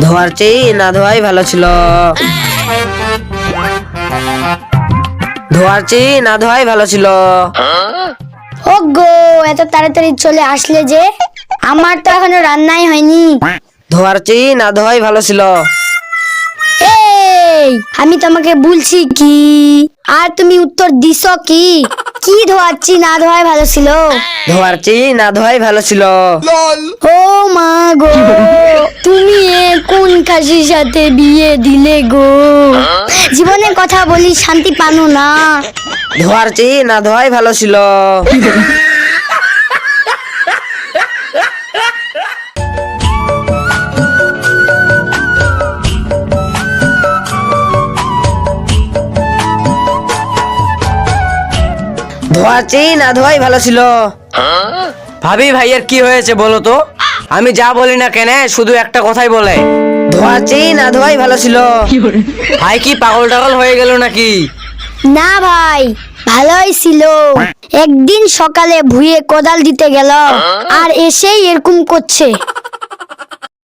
ধোয়ার চেয়ে না ধোয়াই ভালো ছিল। ধোয়ার চেয়ে না ধোয়াই ভালো ছিল। ওগো, এত তাড়াতাড়ি চলে আসলে যে? আমার তো এখনো রান্নাই হয়নি। ধোয়ার চেয়ে না ধোয়াই ভালো ছিল। এই, আমি তোমাকে বলছি কি আর তুমি উত্তর দিছো কি? কি ধোয়াচ্ছি না ধোয়াই ভালো ছিল? ধোয়ার চেয়ে না ধোয়াই ভালো ছিল। ও মা গো, তুমি এ কোন খাসির সাথে বিয়ে দিলে গো? জীবনের কথা বলি শান্তি পানো না। ধোয়ার চেয়ে না ধোয়াই ভালো ছিল। ধোয়ার চেয়ে না ধোয়াই ভালো ছিল। ভাবি ভাইয়ের কি হয়েছে বলো তো? আমি যা বলি না কেন শুধু একটা কথাই বলে, ধোয়ার চেয়ে না ধোয়াই ভালো ছিল। ভাই কি পাগল টাগল হয়ে গেল নাকি? না ভাই, ভালোই ছিল। একদিন সকালে ভুঁয়ে কোদাল দিতে গেল আর এসেই এরকম করছে।